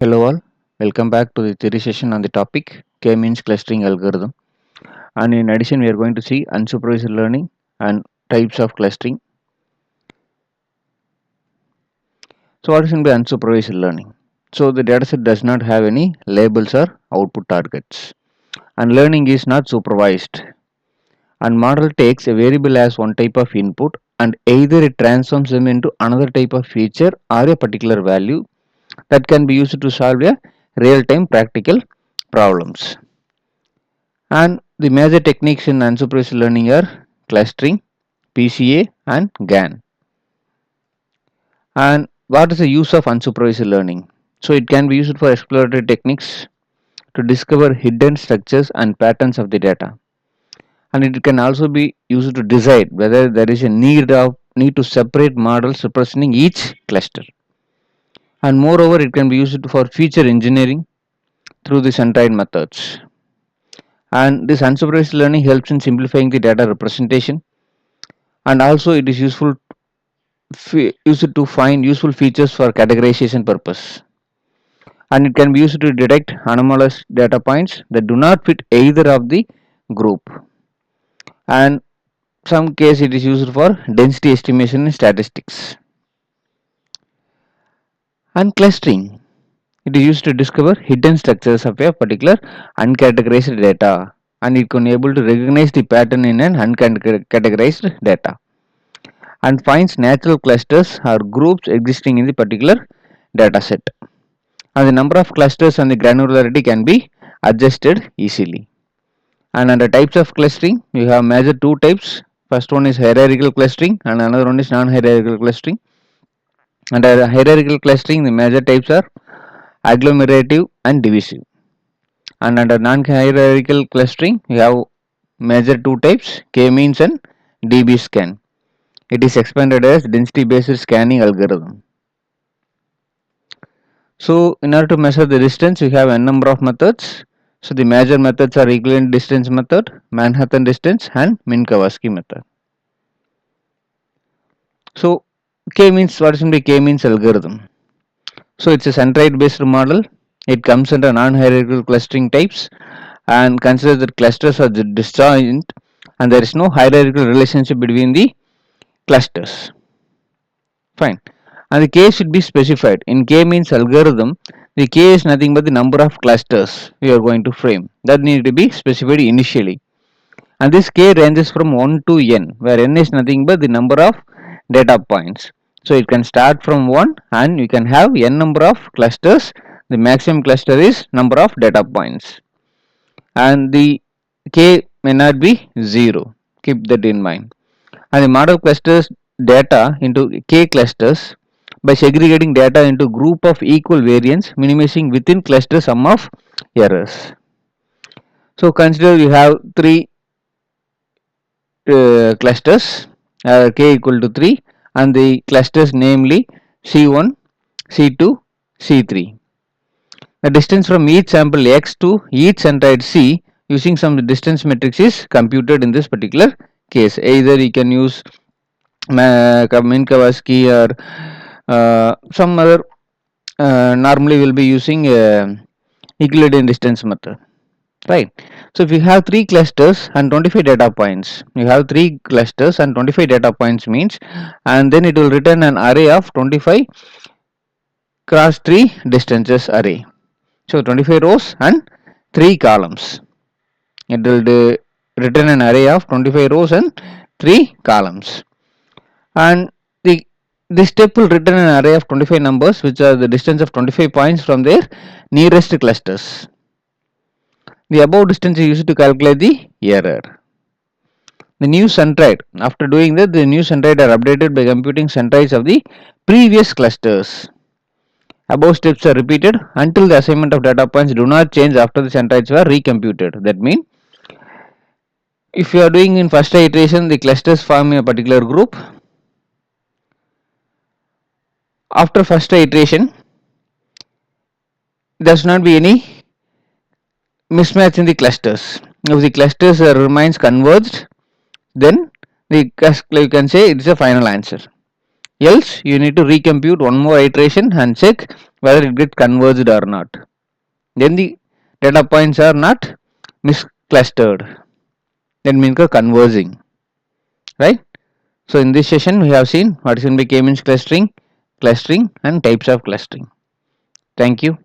Hello all, welcome back to the theory session on the topic K-means clustering algorithm. And in addition, we are going to see unsupervised learning and types of clustering. So what is meant by unsupervised learning? So the dataset does not have any labels or output targets. And learning is not supervised. And model takes a variable as one type of input and either it transforms them into another type of feature or a particular value that can be used to solve a real-time practical problems. And the major techniques in unsupervised learning are clustering, PCA, and GAN. And what is the use of unsupervised learning? So it can be used for exploratory techniques to discover hidden structures and patterns of the data. And it can also be used to decide whether there is a need to separate models representing each cluster. And moreover, it can be used for feature engineering through the centroid methods. And this unsupervised learning helps in simplifying the data representation, and also it is used to find useful features for categorization purpose, and it can be used to detect anomalous data points that do not fit either of the group, and some case it is used for density estimation in statistics. And clustering, it is used to discover hidden structures of a particular uncategorized data, and it can able to recognize the pattern in an uncategorized data and finds natural clusters or groups existing in the particular data set. And the number of clusters and the granularity can be adjusted easily. And under types of clustering, you have major two types. First one is hierarchical clustering and another one is non-hierarchical clustering. Under hierarchical clustering, the major types are agglomerative and divisive. And under non-hierarchical clustering, you have major two types, k-means and db scan. It is expanded as density based scanning algorithm. So in order to measure the distance, you have n number of methods. So the major methods are equivalent distance method, Manhattan distance, and Minkowski method. So k-means, what is meant by k-means algorithm? So it's a centroid based model. It comes under non-hierarchical clustering types and considers that clusters are disjoint and there is no hierarchical relationship between the clusters. Fine. And the k should be specified. In k-means algorithm, the k is nothing but the number of clusters we are going to frame. That need to be specified initially. And this k ranges from 1 to n, where n is nothing but the number of data points. So it can start from 1 and you can have n number of clusters. The maximum cluster is number of data points. And the k may not be 0. Keep that in mind. And the model clusters data into k clusters by segregating data into group of equal variance, minimizing within cluster sum of errors. So consider you have three clusters k equal to 3 and the clusters namely C1, C2, C3. The distance from each sample X to each centroid C using some distance matrix is computed in this particular case. Either you can use Minkowski or some other, normally we'll be using Euclidean distance method, right? So if you have 3 clusters and 25 data points, you have 3 clusters and 25 data points means, and then it will return an array of 25 cross 3 distances array. So 25 rows and 3 columns. It will return an array of 25 rows and 3 columns. And this step will return an array of 25 numbers which are the distance of 25 points from their nearest clusters. The above distance is used to calculate the error. The new centroid, after doing that, the new centroid are updated by computing centroids of the previous clusters. Above steps are repeated until the assignment of data points do not change after the centroids were recomputed. That means if you are doing in first iteration, the clusters form a particular group. After first iteration, there should not be any mismatch in the clusters. If the clusters remains converged, then you can say it is a final answer. Else you need to recompute one more iteration and check whether it get converged or not. Then the data points are not misclustered. That means converging, right? So in this session we have seen what is in k-means clustering, and types of clustering. Thank you.